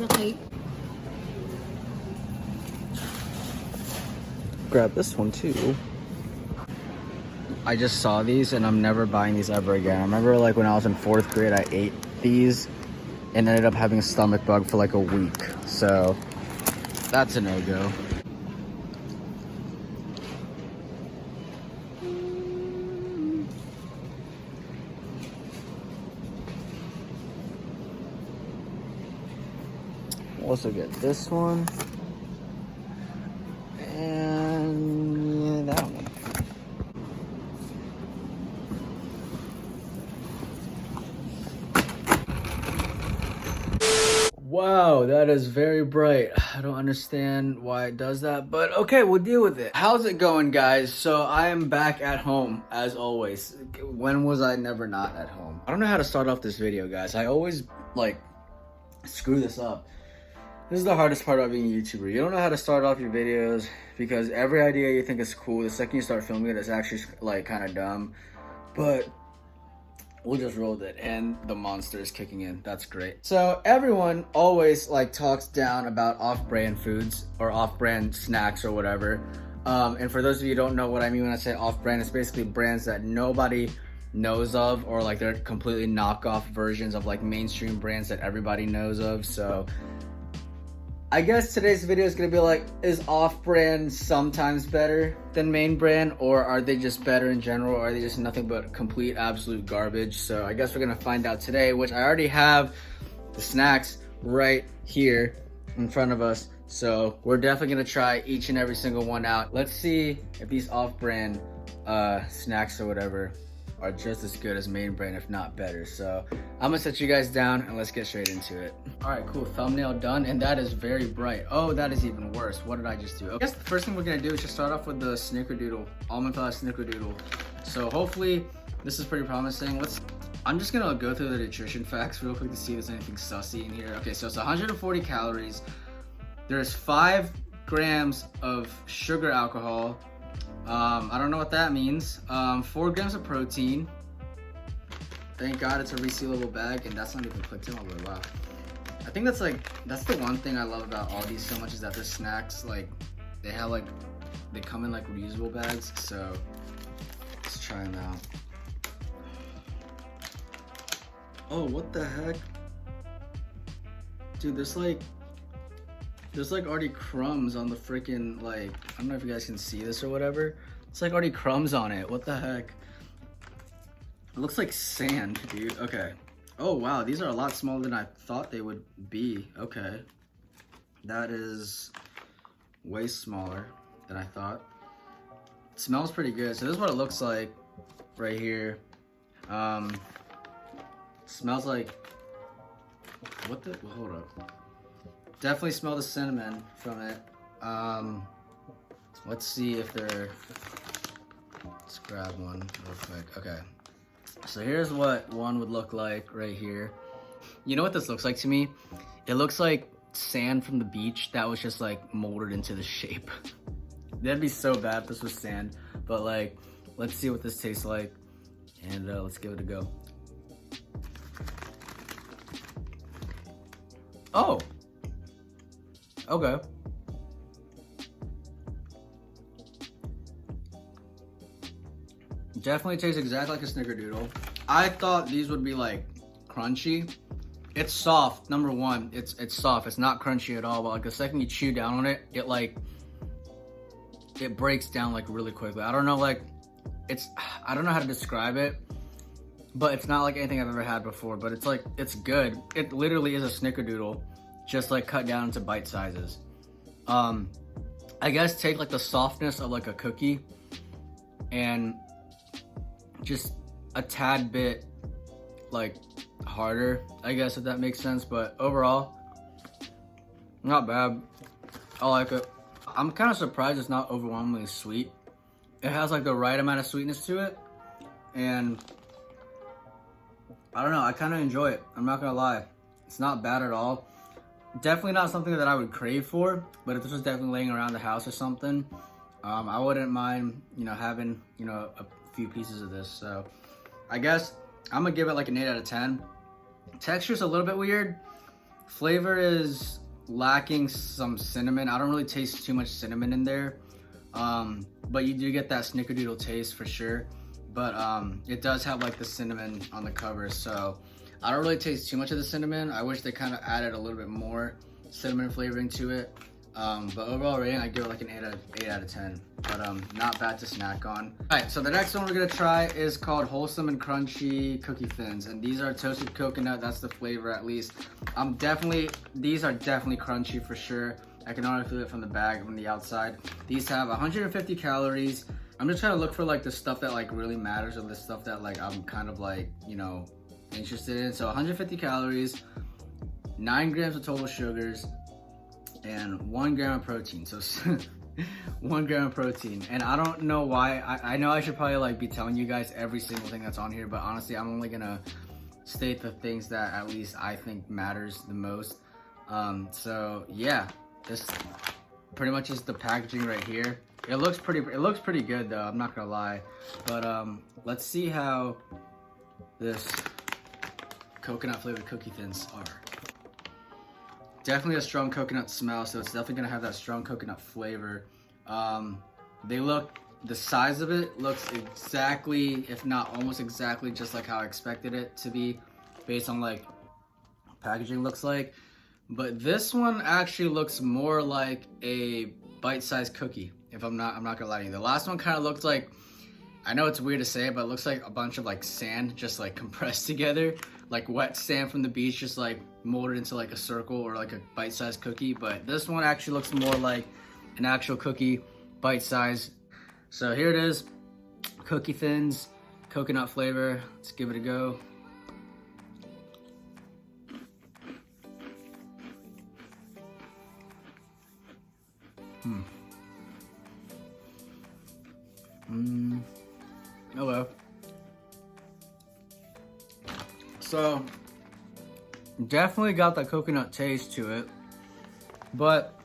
Okay. Grab this one too. I just saw these and I'm never buying these ever again. I remember like when I was in 4th grade, I ate these and ended up having a stomach bug for like a week. So that's a no-go. We'll also get this one. And yeah, that one. Wow, that is very bright. I don't understand why it does that, but okay, we'll deal with it. How's it going, guys? So I am back at home, as always. When was I never not at home? I don't know how to start off this video, guys. I always, like, screw this up. This is the hardest part about being a YouTuber. You don't know how to start off your videos because every idea you think is cool, the second you start filming it, it's actually, like, kind of dumb. But we'll just roll with it, and the monster is kicking in. That's great. So everyone always like talks down about off-brand foods or off-brand snacks or whatever. And for those of you who don't know what I mean when I say off-brand, it's basically brands that nobody knows of, or like they're completely knockoff versions of like mainstream brands that everybody knows of. So I guess today's video is gonna be like, is off-brand sometimes better than main brand, or are they just better in general, or are they just nothing but complete absolute garbage? So I guess we're gonna find out today, which I already have the snacks right here in front of us. So we're definitely gonna try each and every single one out. Let's see if these off-brand snacks or whatever are just as good as main brand, if not better. So I'm gonna set you guys down and let's get straight into it. All right, cool, thumbnail done, and that is very bright. Oh, that is even worse. What did I just do? I guess the first thing we're gonna do is just start off with the snickerdoodle, almond flour snickerdoodle. So hopefully this is pretty promising. I'm just gonna go through the nutrition facts real quick to see if there's anything sussy in here. Okay, so it's 140 calories. There's 5 grams of sugar alcohol. I don't know what that means. 4 grams of protein. Thank God it's a resealable bag, and that's not even clicked in all the way. Wow. I think that's the one thing I love about Aldi so much, is that their snacks, like, they come in like reusable bags. So let's try them out. Oh, what the heck? Dude, there's like already crumbs on the freaking, like, I don't know if you guys can see this or whatever. It's like already crumbs on it. What the heck? It looks like sand, dude. Okay. Oh, wow. These are a lot smaller than I thought they would be. Okay. That is way smaller than I thought. It smells pretty good. So this is what it looks like right here. Smells like, what the, well, hold up. Definitely smell the cinnamon from it. Let's see if let's grab one real quick. Okay. So here's what one would look like right here. You know what this looks like to me? It looks like sand from the beach that was just like molded into the shape. That'd be so bad if this was sand. But like, let's see what this tastes like, and let's give it a go. Oh. Okay. Definitely tastes exactly like a snickerdoodle. I thought these would be like crunchy. It's soft, number one. It's soft. It's not crunchy at all, but like the second you chew down on it, it breaks down like really quickly. I don't know, like I don't know how to describe it, but it's not like anything I've ever had before, but it's good. It literally is a snickerdoodle, just like cut down into bite sizes. I guess take like the softness of like a cookie and just a tad bit like harder, I guess, if that makes sense. But overall, not bad. I like it. I'm kind of surprised it's not overwhelmingly sweet. It has like the right amount of sweetness to it, and I don't know, I kind of enjoy it. I'm not gonna lie, it's not bad at all. Definitely not something that I would crave for, but if this was definitely laying around the house or something, I wouldn't mind, having, a few pieces of this. So I guess I'm gonna give it like an 8 out of 10. Texture's a little bit weird. Flavor is lacking some cinnamon. I don't really taste too much cinnamon in there. But you do get that snickerdoodle taste for sure. But it does have like the cinnamon on the cover, so I don't really taste too much of the cinnamon. I wish they kind of added a little bit more cinnamon flavoring to it. But overall rating, I give it like an 8 out of 10. But not bad to snack on. Alright, so the next one we're gonna try is called Wholesome and Crunchy Cookie Thins. And these are toasted coconut, that's the flavor at least. These are definitely crunchy for sure. I can already feel it from the bag, from the outside. These have 150 calories. I'm just trying to look for like the stuff that like really matters, or the stuff that like I'm kind of like, you know, interested in. So 150 calories, 9 grams of total sugars, and 1 gram of protein. So 1 gram of protein. And I don't know why. I know I should probably like be telling you guys every single thing that's on here, but honestly, I'm only gonna state the things that at least I think matters the most. So yeah, this pretty much is the packaging right here. It looks pretty good though, I'm not gonna lie. But let's see how this coconut flavored cookie thins are. Definitely a strong coconut smell, so it's definitely gonna have that strong coconut flavor. The size of it looks exactly, if not almost exactly, just like how I expected it to be based on like packaging looks like. But this one actually looks more like a bite-sized cookie, if I'm not gonna lie to you. The last one kind of looked like, I know it's weird to say, but it looks like a bunch of like sand just like compressed together, like wet sand from the beach, just like molded into like a circle or like a bite-sized cookie. But this one actually looks more like an actual cookie, bite-sized. So here it is, cookie thins, coconut flavor. Let's give it a go. Hello. So definitely got the coconut taste to it, but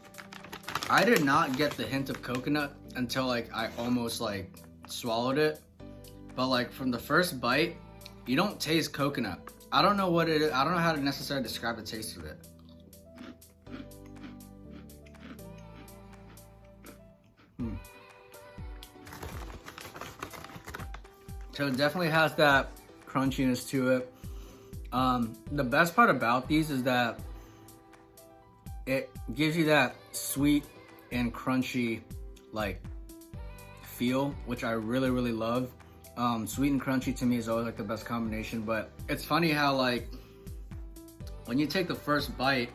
I did not get the hint of coconut until like I almost like swallowed it. But like from the first bite, you don't taste coconut. I don't know what it is. I don't know how to necessarily describe the taste of it. So it definitely has that crunchiness to it. The best part about these is that it gives you that sweet and crunchy like feel, which I really, really love. Sweet and crunchy to me is always like the best combination. But it's funny how like when you take the first bite,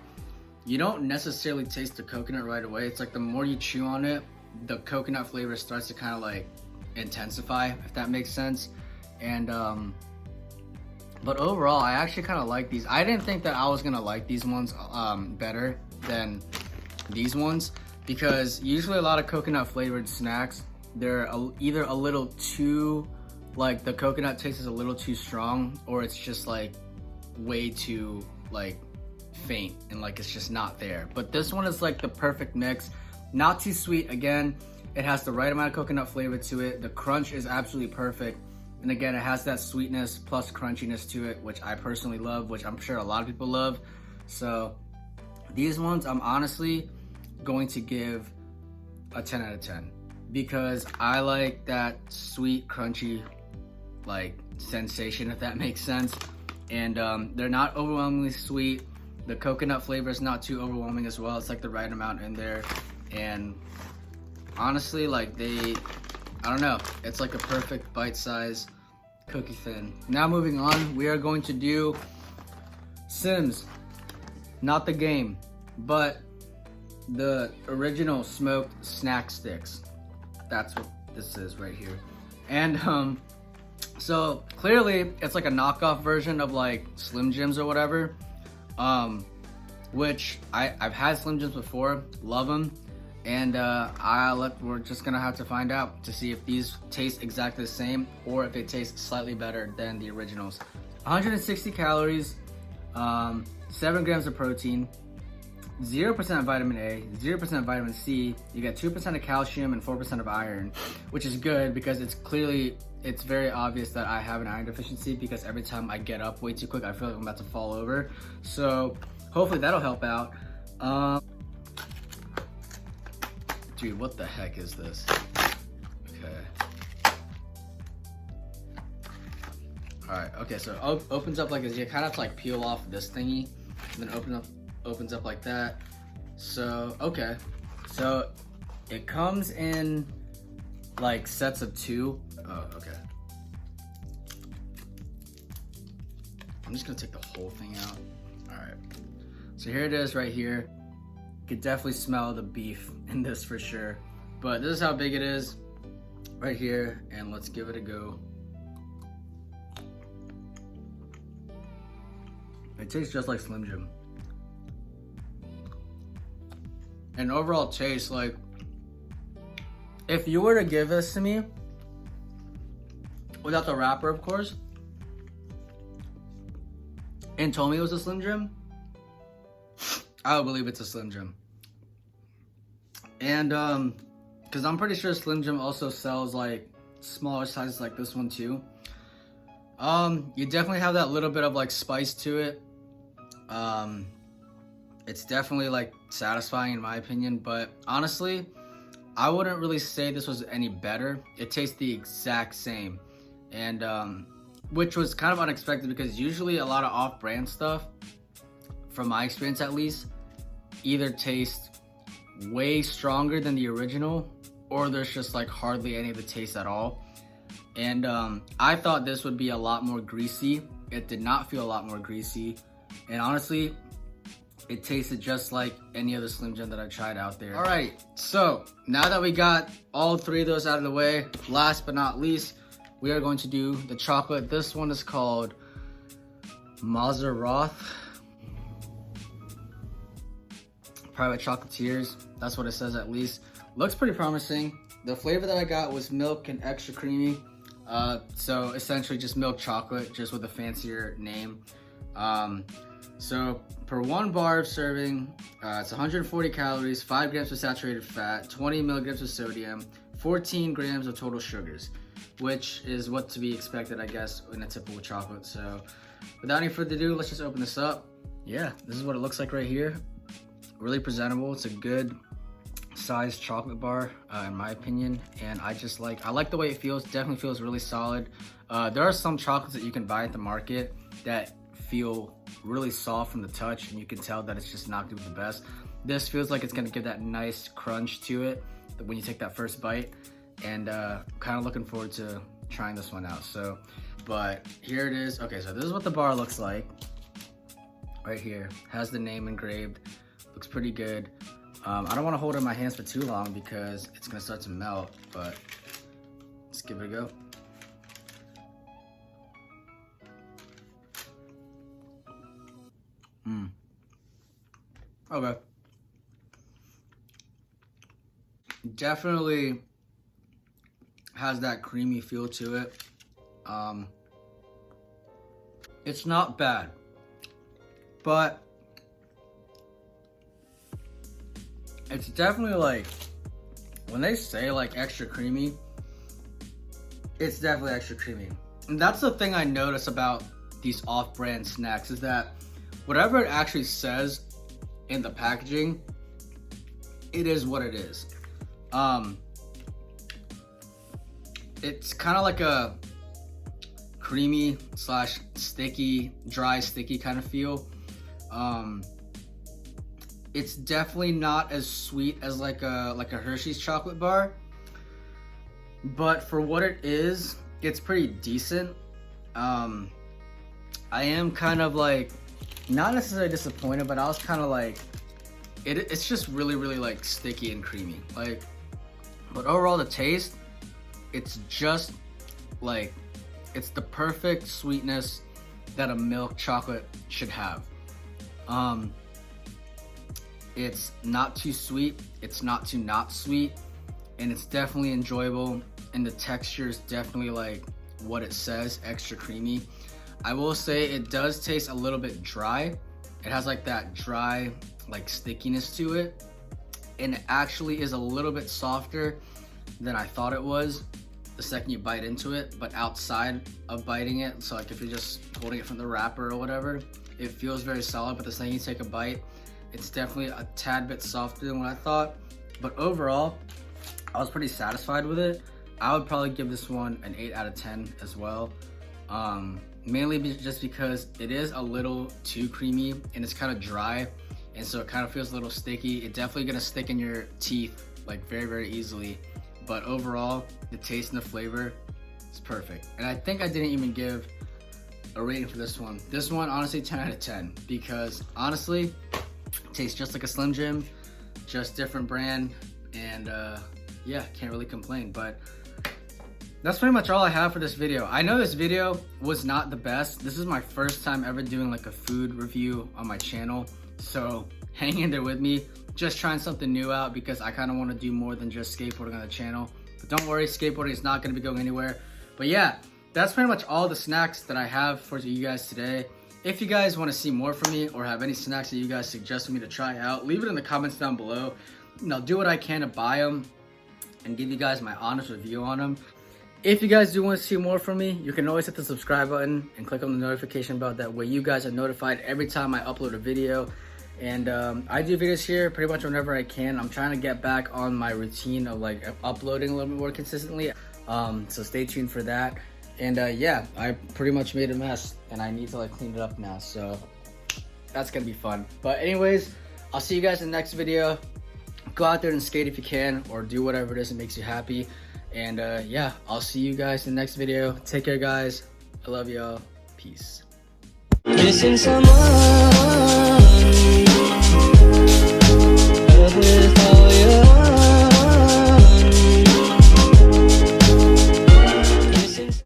you don't necessarily taste the coconut right away. It's like the more you chew on it, the coconut flavor starts to kind of like intensify, if that makes sense. And but overall, I actually kind of like these. I didn't think that I was gonna like these ones better than these ones, because usually a lot of coconut flavored snacks, they're either a little too, like the coconut taste is a little too strong, or it's just like way too like faint and like it's just not there. But this one is like the perfect mix. Not too sweet, again, it has the right amount of coconut flavor to it. The crunch is absolutely perfect. And again, it has that sweetness plus crunchiness to it, which I personally love, which I'm sure a lot of people love. So these ones, I'm honestly going to give a 10 out of 10, because I like that sweet, crunchy, like sensation, if that makes sense. And they're not overwhelmingly sweet. The coconut flavor is not too overwhelming as well. It's like the right amount in there. And honestly, like I don't know, it's like a perfect bite-sized cookie thin. Now moving on, we are going to do Sims, not the game, but the original smoked snack sticks. That's what this is right here. And so clearly it's like a knockoff version of like Slim Jims or whatever, which I've had Slim Jims before, love them. And we're just gonna have to find out to see if these taste exactly the same or if they taste slightly better than the originals. 160 calories, 7 grams of protein, 0% vitamin A, 0% vitamin C. You get 2% of calcium and 4% of iron, which is good because it's very obvious that I have an iron deficiency, because every time I get up way too quick, I feel like I'm about to fall over. So hopefully that'll help out. Dude, what the heck is this? Okay. Alright, okay, so it opens up like this. You kind of have to like peel off this thingy, and then opens up like that. So, okay. So, it comes in like sets of 2. Oh, okay. I'm just gonna take the whole thing out. Alright. So here it is right here. You could definitely smell the beef in this for sure. But this is how big it is right here, and let's give it a go. It tastes just like Slim Jim. And overall taste, like, if you were to give this to me, without the wrapper of course, and told me it was a Slim Jim, I would believe it's a Slim Jim. And because I'm pretty sure Slim Jim also sells like smaller sizes like this one too. You definitely have that little bit of like spice to it. It's definitely like satisfying in my opinion, but honestly, I wouldn't really say this was any better. It tastes the exact same, and which was kind of unexpected because usually a lot of off-brand stuff, from my experience at least, either taste way stronger than the original, or there's just like hardly any of the taste at all. And I thought this would be a lot more greasy. It did not feel a lot more greasy, and honestly, it tasted just like any other Slim Jim that I tried out there. All right, so now that we got all 3 of those out of the way, last but not least, we are going to do the chocolate. This one is called Mazeroth Private Chocolatiers. That's what it says at least. Looks pretty promising. The flavor that I got was milk and extra creamy. So essentially just milk chocolate, just with a fancier name. So per 1 bar of serving, it's 140 calories, 5 grams of saturated fat, 20 milligrams of sodium, 14 grams of total sugars, which is what to be expected, I guess, in a typical chocolate. So without any further ado, let's just open this up. Yeah, this is what it looks like right here. Really presentable. It's a good sized chocolate bar, in my opinion, and I like the way it feels. Definitely feels really solid. There are some chocolates that you can buy at the market that feel really soft from the touch, and you can tell that it's just not gonna be the best. This feels like it's gonna give that nice crunch to it when you take that first bite, and kind of looking forward to trying this one out. So, but here it is. Okay, so this is what the bar looks like right here. Has the name engraved. Looks pretty good. I don't want to hold it in my hands for too long because it's gonna start to melt, but let's give it a go. Okay. Definitely has that creamy feel to it. It's not bad, but it's definitely like, when they say like extra creamy, it's definitely extra creamy. And that's the thing I notice about these off-brand snacks, is that whatever it actually says in the packaging, it is what it is. It's kind of like a creamy slash sticky, dry sticky kind of feel. It's definitely not as sweet as like a Hershey's chocolate bar, but for what it is, it's pretty decent. I am kind of like, not necessarily disappointed, but I was kind of like, it's just really like sticky and creamy. Like, but overall the taste, it's just like, it's the perfect sweetness that a milk chocolate should have. It's not too sweet, it's not too not sweet, and it's definitely enjoyable, and the texture is definitely like what it says, extra creamy. I will say it does taste a little bit dry. It has like that dry like stickiness to it, and it actually is a little bit softer than I thought it was the second you bite into it. But outside of biting it, so like if you're just holding it from the wrapper or whatever, It feels very solid, but the second you take a bite, it's definitely a tad bit softer than what I thought. But overall, I was pretty satisfied with it. I would probably give this one an 8 out of 10 as well. Mainly just because it is a little too creamy and it's kind of dry, and so it kind of feels a little sticky. It's definitely gonna stick in your teeth like very, very easily. But overall, the taste and the flavor is perfect. And I think I didn't even give a rating for this one. This one, honestly, 10 out of 10, because honestly, it tastes just like a Slim Jim, just different brand, and yeah, can't really complain. But that's pretty much all I have for this video. I know this video was not the best. This is my first time ever doing like a food review on my channel, so hang in there with me. Just trying something new out because I kind of want to do more than just skateboarding on the channel. But don't worry, skateboarding is not going to be going anywhere. But yeah, that's pretty much all the snacks that I have for you guys today. If you guys want to see more from me or have any snacks that you guys suggest for me to try out, leave it in the comments down below. And I'll do what I can to buy them and give you guys my honest review on them. If you guys do want to see more from me, you can always hit the subscribe button and click on the notification bell. That way you guys are notified every time I upload a video. And I do videos here pretty much whenever I can. I'm trying to get back on my routine of like uploading a little bit more consistently. So stay tuned for that. And yeah, I pretty much made a mess and I need to like clean it up now. So that's gonna be fun. But anyways, I'll see you guys in the next video. Go out there and skate if you can, or do whatever it is that makes you happy. And yeah, I'll see you guys in the next video. Take care, guys. I love y'all. Peace. Missing someone.